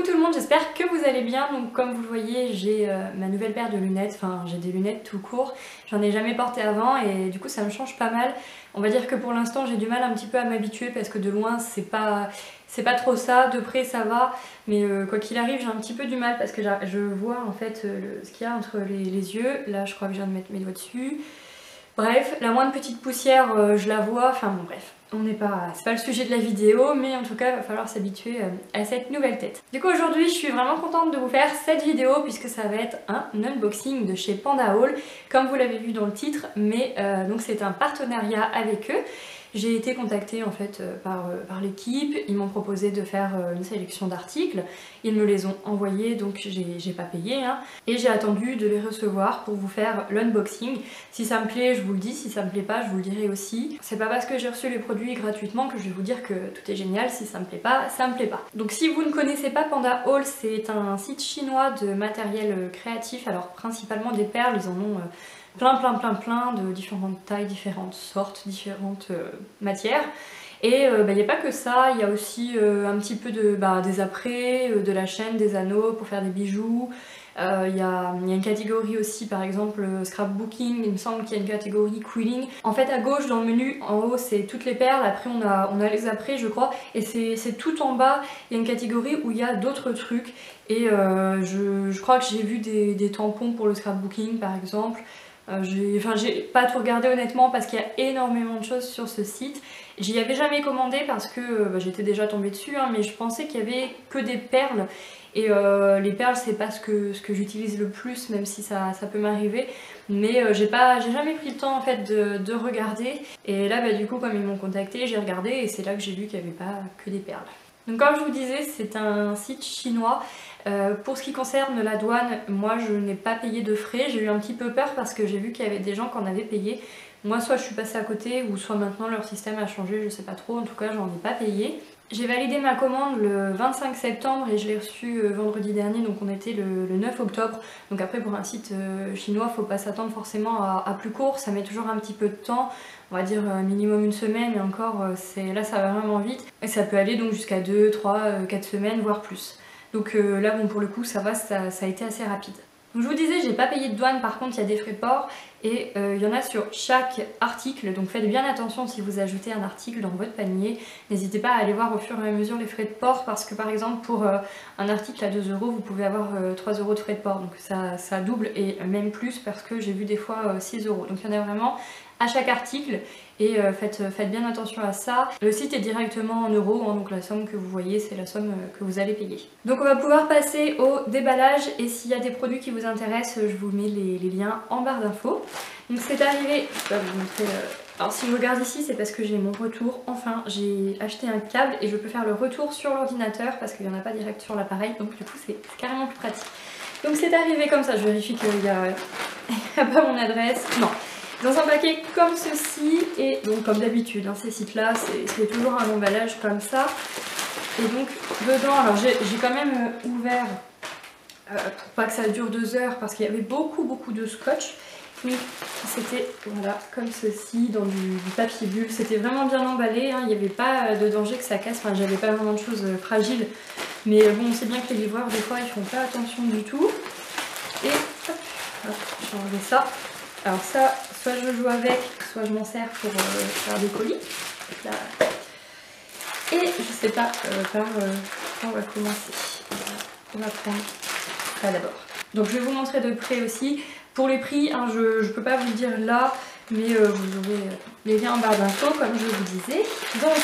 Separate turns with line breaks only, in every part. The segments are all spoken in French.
Coucou tout le monde, j'espère que vous allez bien. Donc comme vous le voyez, j'ai ma nouvelle paire de lunettes, enfin j'ai des lunettes tout court. J'en ai jamais porté avant et du coup ça me change pas mal. On va dire que pour l'instant j'ai du mal un petit peu à m'habituer parce que de loin c'est pas trop ça, de près ça va. Mais quoi qu'il arrive j'ai un petit peu du mal parce que je vois en fait ce qu'il y a entre les yeux. Là je crois que je viens de mettre mes doigts dessus. Bref, la moindre petite poussière je la vois, enfin bon bref. C'est pas le sujet de la vidéo, mais en tout cas il va falloir s'habituer à cette nouvelle tête. Du coup aujourd'hui je suis vraiment contente de vous faire cette vidéo puisque ça va être un unboxing de chez Panda Haul, comme vous l'avez vu dans le titre, mais donc c'est un partenariat avec eux. J'ai été contactée en fait par l'équipe, ils m'ont proposé de faire une sélection d'articles, ils me les ont envoyés donc j'ai pas payé hein, et j'ai attendu de les recevoir pour vous faire l'unboxing. Si ça me plaît je vous le dis, si ça me plaît pas je vous le dirai aussi. C'est pas parce que j'ai reçu les produits gratuitement que je vais vous dire que tout est génial, si ça me plaît pas, ça me plaît pas. Donc si vous ne connaissez pas Panda Haul, c'est un site chinois de matériel créatif, alors principalement des perles, ils en ont plein de différentes tailles, différentes sortes, différentes matières. Et il n'y a pas que ça, il y a aussi un petit peu des apprêts, de la chaîne, des anneaux pour faire des bijoux. Il y a une catégorie aussi, par exemple scrapbooking, il me semble qu'il y a une catégorie quilling. En fait à gauche dans le menu, en haut c'est toutes les perles, après on a les apprêts je crois, et c'est tout en bas, il y a une catégorie où il y a d'autres trucs. Et je crois que j'ai vu des tampons pour le scrapbooking par exemple. J'ai pas tout regardé honnêtement parce qu'il y a énormément de choses sur ce site. J'y avais jamais commandé parce que j'étais déjà tombée dessus hein, mais je pensais qu'il y avait que des perles et les perles c'est pas ce que j'utilise le plus, même si ça peut m'arriver, mais j'ai jamais pris le temps en fait de regarder. Et là du coup comme ils m'ont contacté, j'ai regardé et c'est là que j'ai vu qu'il n'y avait pas que des perles. Donc comme je vous disais, c'est un site chinois. Pour ce qui concerne la douane, moi je n'ai pas payé de frais. J'ai eu un petit peu peur parce que j'ai vu qu'il y avait des gens qui en avaient payé. Moi soit je suis passée à côté ou soit maintenant leur système a changé, je sais pas trop, en tout cas j'en ai pas payé. J'ai validé ma commande le 25 septembre et je l'ai reçue vendredi dernier, donc on était le 9 octobre. Donc après pour un site chinois, faut pas s'attendre forcément à plus court, ça met toujours un petit peu de temps. On va dire minimum une semaine et encore là ça va vraiment vite. Et ça peut aller donc jusqu'à 2, 3, 4 semaines voire plus. Donc là bon pour le coup ça va, ça a été assez rapide. Donc je vous disais j'ai pas payé de douane, par contre il y a des frais de port et il y en a sur chaque article, donc faites bien attention si vous ajoutez un article dans votre panier. N'hésitez pas à aller voir au fur et à mesure les frais de port parce que par exemple pour un article à 2 € vous pouvez avoir 3 € de frais de port, donc ça double et même plus parce que j'ai vu des fois 6 €. Donc il y en a vraiment à chaque article et faites bien attention à ça. Le site est directement en euros, hein, donc la somme que vous voyez c'est la somme que vous allez payer. Donc on va pouvoir passer au déballage et s'il y a des produits qui vous intéressent, je vous mets les liens en barre d'infos. Donc c'est arrivé, je vais vous montrer, alors si je regarde ici c'est parce que j'ai mon retour, enfin j'ai acheté un câble et je peux faire le retour sur l'ordinateur parce qu'il n'y en a pas direct sur l'appareil, donc du coup c'est carrément plus pratique. Donc c'est arrivé comme ça, je vérifie qu'il n'y a pas mon adresse, non. Dans un paquet comme ceci, et donc comme d'habitude, hein, ces sites-là, c'est toujours un emballage comme ça. Et donc dedans, alors j'ai quand même ouvert pour pas que ça dure 2 heures parce qu'il y avait beaucoup de scotch. Oui, c'était voilà comme ceci dans du papier bulle. C'était vraiment bien emballé, hein, il n'y avait pas de danger que ça casse. Enfin, j'avais pas vraiment de choses fragiles, mais bon, on sait bien que les livreurs des fois ils font pas attention du tout. Et hop, j'ai enlevé ça. Alors ça, soit je joue avec, soit je m'en sers pour faire des colis. Là. Et je sais pas par quoi on va commencer. On va prendre ça d'abord. Donc je vais vous montrer de près aussi. Pour les prix, hein, je peux pas vous le dire là, mais vous aurez les liens en barre d'infos comme je vous disais. Donc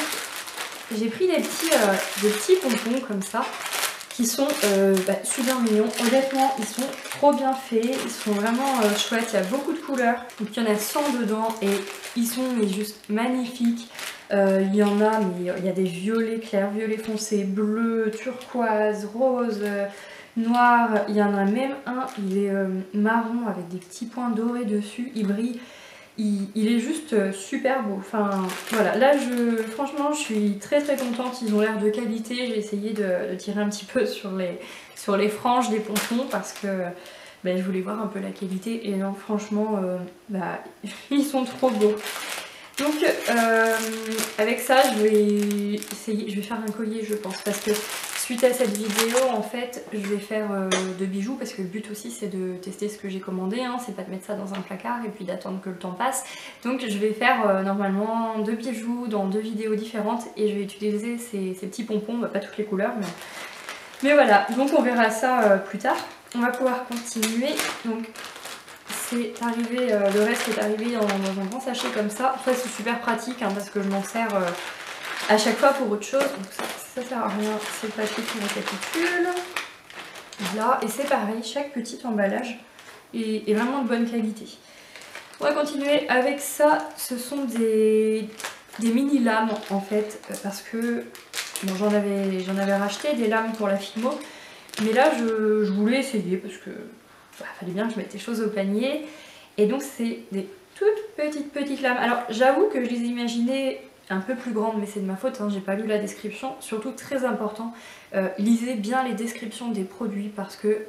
j'ai pris des petits pompons comme ça, qui sont super mignons. Honnêtement, ils sont trop bien faits, ils sont vraiment chouettes, il y a beaucoup de couleurs. Donc il y en a 100 dedans et ils sont juste magnifiques. Il y en a, mais il y a des violets clairs, violets foncés, bleus, turquoise, rose, noir. Il y en a même un, il est marron avec des petits points dorés dessus, il brille. Il est juste super beau. Enfin voilà, là franchement je suis très contente, ils ont l'air de qualité. J'ai essayé de tirer un petit peu sur les franges des pompons parce que je voulais voir un peu la qualité et non franchement ils sont trop beaux. Donc avec ça je vais faire un collier je pense parce que suite à cette vidéo, en fait, je vais faire de bijoux parce que le but aussi c'est de tester ce que j'ai commandé, hein, c'est pas de mettre ça dans un placard et puis d'attendre que le temps passe. Donc je vais faire normalement 2 bijoux dans 2 vidéos différentes et je vais utiliser ces petits pompons, bah, pas toutes les couleurs, mais voilà. Donc on verra ça plus tard. On va pouvoir continuer. Donc c'est arrivé, le reste est arrivé dans un grand sachet comme ça. En fait c'est super pratique hein, parce que je m'en sers à chaque fois pour autre chose. Donc ça sert à rien, c'est le papier qui récapitule. Voilà, et c'est pareil, chaque petit emballage est vraiment de bonne qualité. On va continuer avec ça. Ce sont des mini lames en fait, parce que bon, j'en avais racheté des lames pour la Fimo, mais là je voulais essayer parce que fallait bien que je mette les choses au panier. Et donc c'est des toutes petites lames. Alors j'avoue que je les ai imaginées un peu plus grandes, mais c'est de ma faute, hein, j'ai pas lu la description. Surtout très important, lisez bien les descriptions des produits parce que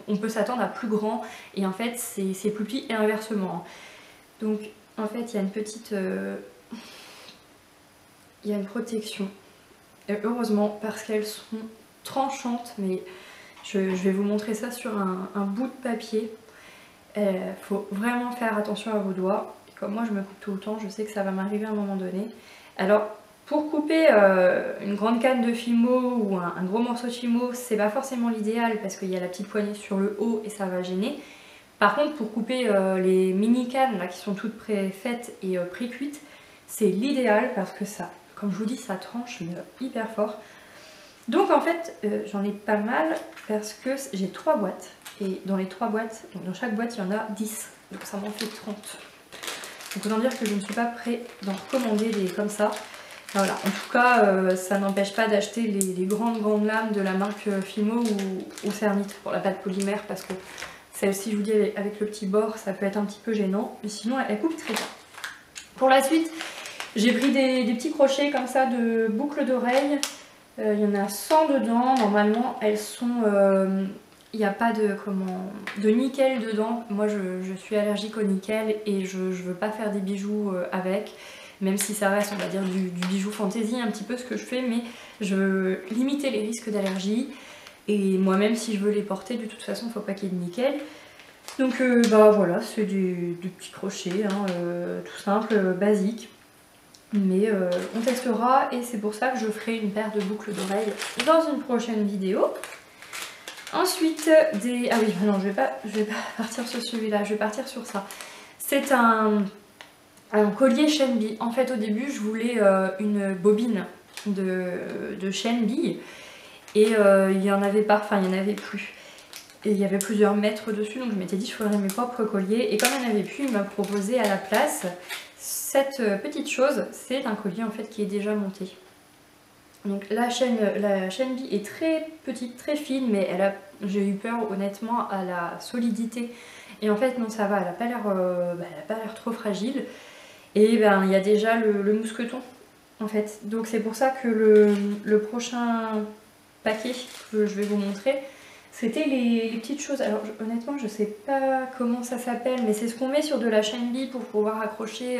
on peut s'attendre à plus grand et en fait c'est plus petit et inversement. Donc en fait il y a une petite... il y a une protection. Et heureusement parce qu'elles sont tranchantes, mais je vais vous montrer ça sur un bout de papier. Faut vraiment faire attention à vos doigts. Et comme moi je me coupe tout le temps, je sais que ça va m'arriver à un moment donné. Alors pour couper une grande canne de Fimo ou un gros morceau de Fimo, c'est pas forcément l'idéal parce qu'il y a la petite poignée sur le haut et ça va gêner. Par contre pour couper les mini cannes là, qui sont toutes préfaites et pré-cuites, c'est l'idéal parce que ça, comme je vous dis, ça tranche mais hyper fort. Donc en fait j'en ai pas mal parce que j'ai 3 boîtes et dans les 3 boîtes, donc dans chaque boîte il y en a 10, donc ça m'en fait 30. Donc autant dire que je ne suis pas prêt d'en recommander des comme ça. Voilà, en tout cas ça n'empêche pas d'acheter les grandes lames de la marque Fimo ou Cernit pour la pâte polymère parce que celle-ci, je vous dis, avec le petit bord ça peut être un petit peu gênant, mais sinon elle coupe très bien. Pour la suite, j'ai pris des petits crochets comme ça de boucles d'oreilles. Il y en a 100 dedans, normalement elles sont... il n'y a pas de nickel dedans. Moi je suis allergique au nickel et je veux pas faire des bijoux avec. Même si ça reste, on va dire, du bijou fantaisie, un petit peu ce que je fais. Mais je veux limiter les risques d'allergie. Et moi-même si je veux les porter, de toute façon il ne faut pas qu'il y ait de nickel. Donc bah voilà, c'est du petit crochet, hein, tout simple, basique. Mais on testera et c'est pour ça que je ferai une paire de boucles d'oreilles dans une prochaine vidéo. Ensuite, des... Ah oui, non, je vais pas partir sur celui-là, je vais partir sur ça. C'est un collier chaîne bille. En fait, au début, je voulais une bobine de chaîne bille et il y en avait pas, enfin, il y en avait plus. Et il y avait plusieurs mètres dessus, donc je m'étais dit je ferais mes propres colliers. Et comme il n'y en avait plus, il m'a proposé à la place cette petite chose. C'est un collier en fait qui est déjà monté. Donc la chaîne bille est très petite, très fine, mais j'ai eu peur honnêtement à la solidité. Et en fait non, ça va, elle n'a pas l'air trop fragile. Et ben il y a déjà le mousqueton en fait. Donc c'est pour ça que le prochain paquet que je vais vous montrer, c'était les petites choses. Alors honnêtement je sais pas comment ça s'appelle, mais c'est ce qu'on met sur de la chaîne bille pour pouvoir accrocher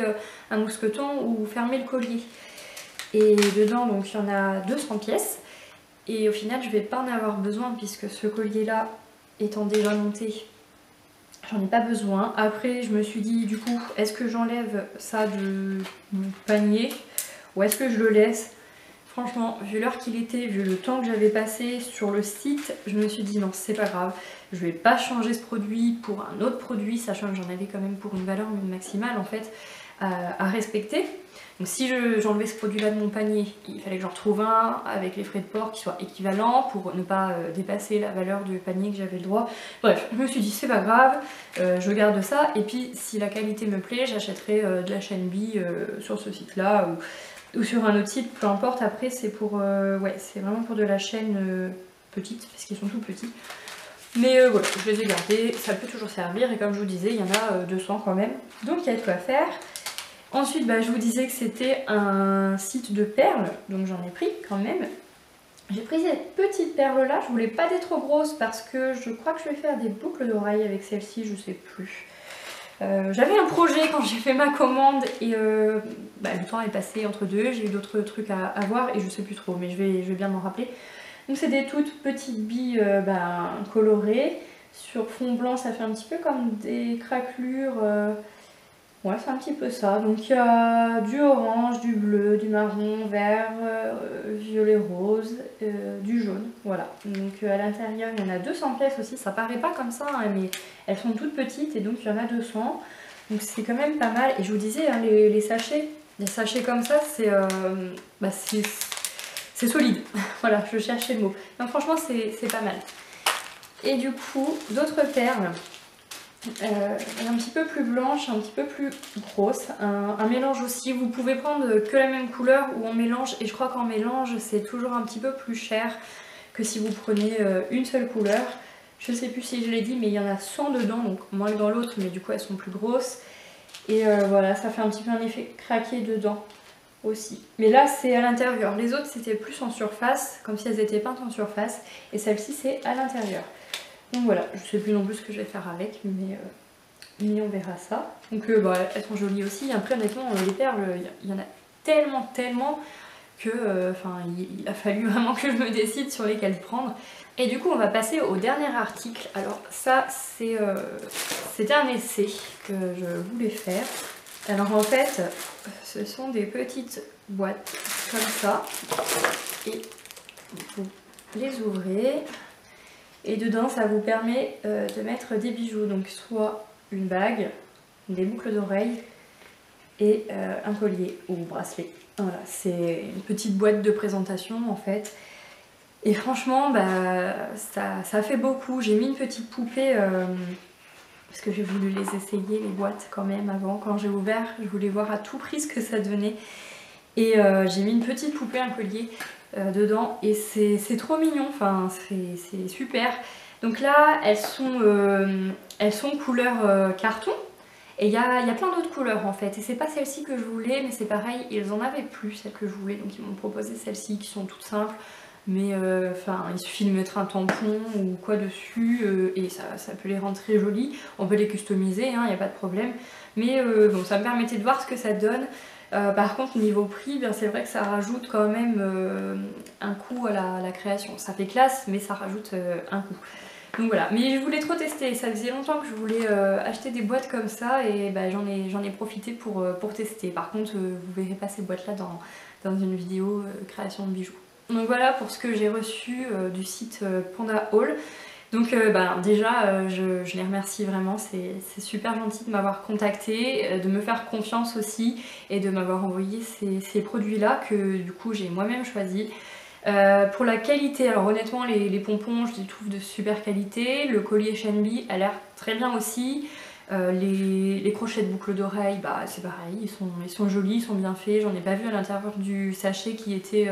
un mousqueton ou fermer le collier. Et dedans donc il y en a 200 pièces et au final je vais pas en avoir besoin puisque ce collier là étant déjà monté, j'en ai pas besoin. Après je me suis dit du coup est-ce que j'enlève ça de mon panier ou est-ce que je le laisse? Franchement, vu l'heure qu'il était, vu le temps que j'avais passé sur le site, je me suis dit non, c'est pas grave, je vais pas changer ce produit pour un autre produit, sachant que j'en avais quand même pour une valeur maximale en fait à respecter. Donc si j'enlevais ce produit là de mon panier, il fallait que j'en retrouve un avec les frais de port qui soient équivalents pour ne pas dépasser la valeur du panier que j'avais le droit. Bref, je me suis dit c'est pas grave, je garde ça et puis si la qualité me plaît, j'achèterai de la chaîne bille sur ce site là ou sur un autre site, peu importe. Après c'est pour ouais, c'est vraiment pour de la chaîne petite parce qu'ils sont tout petits. Mais voilà, je les ai gardés, ça peut toujours servir et comme je vous disais, il y en a 200 quand même. Donc il y a de quoi faire. Ensuite, je vous disais que c'était un site de perles, donc j'en ai pris quand même. J'ai pris cette petite perle là, je voulais pas des trop grosses parce que je crois que je vais faire des boucles d'oreilles avec celle-ci, je sais plus. J'avais un projet quand j'ai fait ma commande et le temps est passé entre deux, j'ai eu d'autres trucs à voir et je sais plus trop, mais je vais bien m'en rappeler. Donc c'est des toutes petites billes colorées. Sur fond blanc, ça fait un petit peu comme des craquelures. Ouais, c'est un petit peu ça. Donc il y a du orange, du bleu, du marron, vert, violet rose, du jaune. Voilà. Donc à l'intérieur, il y en a 200 pièces aussi. Ça paraît pas comme ça, hein, mais elles sont toutes petites et donc il y en a 200. Donc c'est quand même pas mal. Et je vous disais, hein, les sachets comme ça, c'est solide. Voilà, je cherchais le mot. Donc franchement, c'est pas mal. Et du coup, d'autres perles. Un petit peu plus blanche, un petit peu plus grosse, un mélange aussi. Vous pouvez prendre que la même couleur ou en mélange, et je crois qu'en mélange c'est toujours un petit peu plus cher que si vous prenez une seule couleur. Je sais plus si je l'ai dit, mais il y en a 100 dedans, donc moins que dans l'autre, mais du coup elles sont plus grosses. Et voilà, ça fait un petit peu un effet craqué dedans aussi. Mais là c'est à l'intérieur, les autres c'était plus en surface, comme si elles étaient peintes en surface, et celle-ci c'est à l'intérieur. Donc voilà, je sais plus non plus ce que je vais faire avec, mais on verra ça. Donc elles sont jolies aussi. Après honnêtement, les perles, il y en a tellement que il a fallu vraiment que je me décide sur lesquelles prendre. Et du coup on va passer au dernier article. Alors ça c'était un essai que je voulais faire. Alors en fait ce sont des petites boîtes comme ça. Et vous les ouvrez. Et dedans ça vous permet de mettre des bijoux, donc soit une bague, des boucles d'oreilles et un collier ou bracelet. Voilà, c'est une petite boîte de présentation en fait. Et franchement ça fait beaucoup. J'ai mis une petite poupée parce que j'ai voulu les essayer les boîtes quand même avant. Quand j'ai ouvert, je voulais voir à tout prix ce que ça donnait. Et j'ai mis une petite poupée, un collier dedans, et c'est trop mignon, enfin c'est super. Donc là elles sont couleur carton, et il y a plein d'autres couleurs en fait, et c'est pas celle-ci que je voulais, mais c'est pareil, ils en avaient plus celle que je voulais, donc ils m'ont proposé celles-ci qui sont toutes simples, mais il suffit de mettre un tampon ou quoi dessus, et ça peut les rendre très jolies. On peut les customiser, il n'y a pas de problème, mais bon, ça me permettait de voir ce que ça donne. Par contre niveau prix, c'est vrai que ça rajoute quand même un coût à la création. Ça fait classe, mais ça rajoute un coût. Donc voilà, mais je voulais trop tester, ça faisait longtemps que je voulais acheter des boîtes comme ça, et j'en ai profité pour tester. Par contre vous verrez pas ces boîtes là dans une vidéo création de bijoux. Donc voilà pour ce que j'ai reçu du site Panda Haul. Donc déjà je les remercie vraiment, c'est super gentil de m'avoir contacté, de me faire confiance aussi et de m'avoir envoyé ces produits là que du coup j'ai moi-même choisi. Pour la qualité, alors honnêtement les pompons je les trouve de super qualité, le collier Shenbi a l'air très bien aussi. Les crochets de boucle d'oreille, c'est pareil, ils sont jolis, ils sont bien faits. J'en ai pas vu à l'intérieur du sachet qui était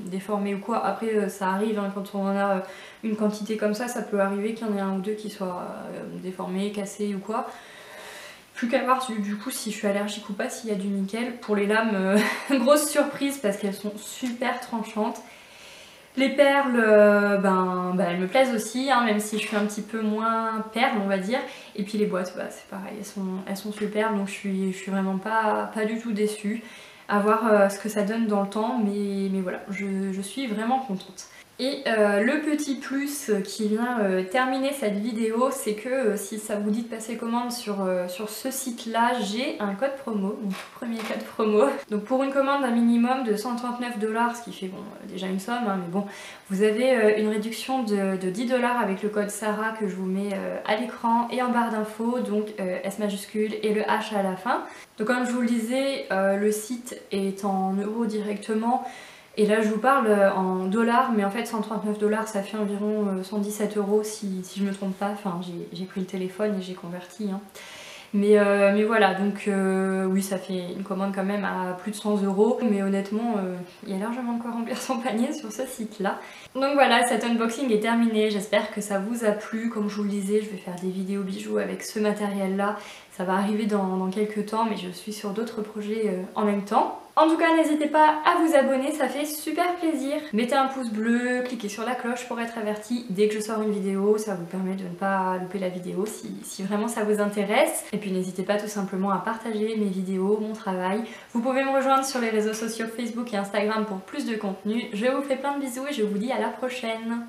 déformé ou quoi. Après ça arrive, hein, quand on en a une quantité comme ça peut arriver qu'il y en ait un ou deux qui soient déformés, cassés ou quoi. Plus qu'à voir du coup si je suis allergique ou pas, s'il y a du nickel. Pour les lames, grosse surprise parce qu'elles sont super tranchantes. Les perles, elles me plaisent aussi, hein, même si je suis un petit peu moins perle on va dire. Et puis les boîtes, c'est pareil, elles sont superbes, donc je suis vraiment pas du tout déçue. À voir ce que ça donne dans le temps, mais voilà, je suis vraiment contente. Et le petit plus qui vient terminer cette vidéo, c'est que si ça vous dit de passer commande sur ce site là, j'ai un code promo, mon premier code promo. Donc pour une commande d'un minimum de 139 $, ce qui fait déjà une somme, hein, mais bon, vous avez une réduction de 10 $ avec le code Sarah que je vous mets à l'écran et en barre d'infos, donc S majuscule et le H à la fin. Donc comme je vous le disais, le site est en euros directement. Et là je vous parle en dollars, mais en fait 139 $ ça fait environ 117 € si je me trompe pas, enfin j'ai pris le téléphone et j'ai converti. Hein. Mais voilà, donc oui ça fait une commande quand même à plus de 100 €, mais honnêtement il y a largement de quoi remplir son panier sur ce site là. Donc voilà, cet unboxing est terminé, j'espère que ça vous a plu. Comme je vous le disais, je vais faire des vidéos bijoux avec ce matériel là, Ça va arriver dans quelques temps, mais je suis sur d'autres projets en même temps. En tout cas, n'hésitez pas à vous abonner, ça fait super plaisir. Mettez un pouce bleu, cliquez sur la cloche pour être averti dès que je sors une vidéo, ça vous permet de ne pas louper la vidéo si vraiment ça vous intéresse. Et puis n'hésitez pas tout simplement à partager mes vidéos, mon travail. Vous pouvez me rejoindre sur les réseaux sociaux Facebook et Instagram pour plus de contenu. Je vous fais plein de bisous et je vous dis à la prochaine.